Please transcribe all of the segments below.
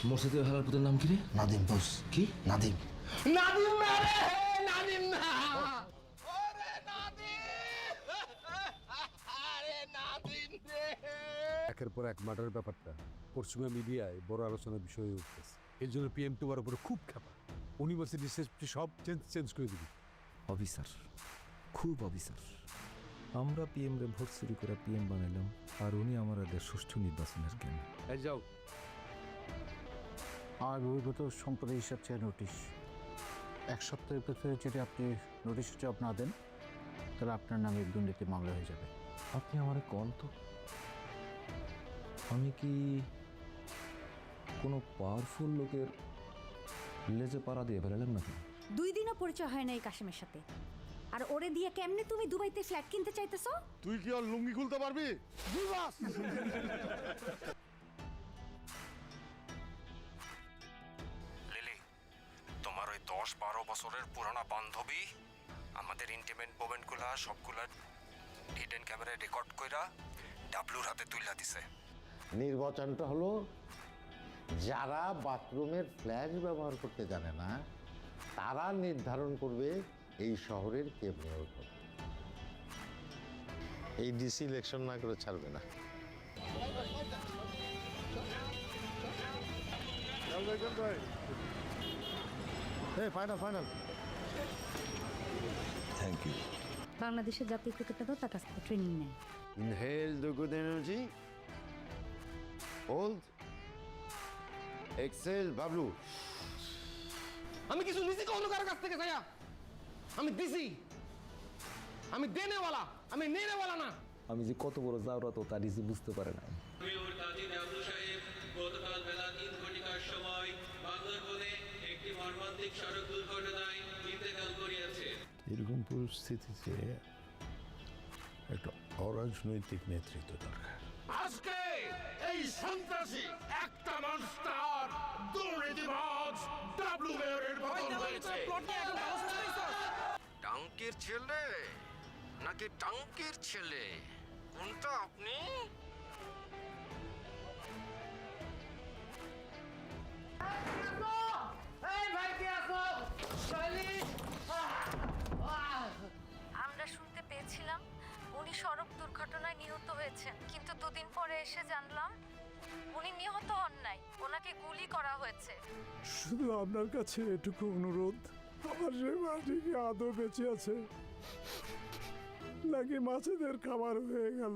মোর্শেদের হালার পুতের নাম কি রে? নাদিম বস। কি? নাদিম। নাদিম না রে, নাদিম না। ওরে নাদিম, আরে নাদিম রে। একের পর এক মার্ডারের ব্যাপারটা পশ্চিমা মিডিয়ায় বড় আলোচনার বিষয় হয়ে উঠতেছে। এর জন্য পিএম তোমার উপরে খুব খেপা। উনি বলছে ডিসেপ্টি সব চেঞ্জ করে দিবি। অফিসার, খুব অফিসার। আমরা পিএম রে ভোট চুরি করে পিএম বানাইলাম, আর উনি আমার আগে সুষ্ঠু নির্বাচনের জ্ঞান। এই যাও। আমার বহির্ভূত সম্পদের হিসাব চেয়ে নোটিশ। 1 সপ্তাহের ভিতরে যদি আপনি নোটিশের জবাব না দেন তাহলে আপনার নামে দুর্নীতি মামলা হয়ে যাবে। আপনি আমার কোন তো, আমি কি কোনো পাওয়ারফুল লোকের লেজে পাড়া দিয়ে ফেলালাম নাকি? 2 দিনও পরিচয় হয় না এই কাশিমের সাথে, আর ওরে দিয়ে কেমনে তুমি দুবাইতে ফ্ল্যাট কিনতে চাইতেছো? তুই কি আর লুঙ্গি খুলতে পারবি? লিলি, তোমার ওই 10-12 বছরের পুরানা বান্ধবী আমাদের ইন্টিমেট মোমেন্টগুলা সবগুলা হিডেন ক্যামেরায় রেকর্ড কইরা ডাবলুর হাতে তুইলা দিছে। নির্বাচনটা হলো যারা বাথরুমের ফ্ল্যাশ ব্যবহার করতে জানে না তারা নির্ধারণ করবে এই শহরের কে মেয়র হবে। এই ডিসি ইলেকশন না করে ছাড়বে না। Final final. Thank you. বাংলাদেশের জাতীয় ক্রিকেটারও তার কাছ থেকে ট্রেনিং নেয়। Inhale the good energy. Hold. Exhale, Bablu. আমি কিছু নিছি কোনো কারো কাছ থেকে যাইয়া? আমি দিছি, আমি দেনেওয়ালা, আমি নেনেওয়ালা না। আমি যে কত বড় যাওরা তো তা নিজে বুঝতে পারে না। গতকাল বেলা 3 ঘটিকার সময় বান্দরবনে একটি মর্মান্তিক সড়ক দুর্ঘটনায় ইন্তেকাল করিয়াছে। এরকম পরিস্থিতিতে একটা অরাজনৈতিক নেতৃত্ব দরকার। আজকে এই সন্ত্রাসী একটা মনস্টার দুর্নীতিবাজ ডাবলু মেয়রের পতন হয়েছে। টাঙ্কির ছেলে নাকি টাঙ্কির ছেলে, কোনটা আপনি? আমরা শুনতে পেয়েছিলাম উনি সড়ক দুর্ঘটনায় নিহত হয়েছেন, কিন্তু 2 দিন পরে এসে জানলাম উনি নিহত হন নাই, ওনাকে গুলি করা হয়েছে। শুধু আপনার কাছে এটুকু অনুরোধ, আমার সে মাটি কি আদৌ বেঁচে আছে নাকি মাছেদের খাবার হয়ে গেল?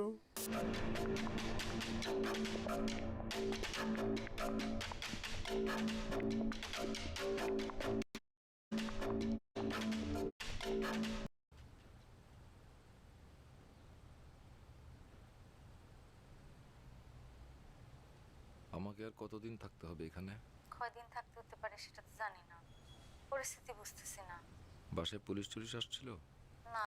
আমাকে আর কতদিন থাকতে হবে এখানে? কয়দিন থাকতে হতে পারে সেটা তো জানি না, পরিস্থিতি বুঝতেছি না। বাসায় পুলিশ টুলিশ আসছিল?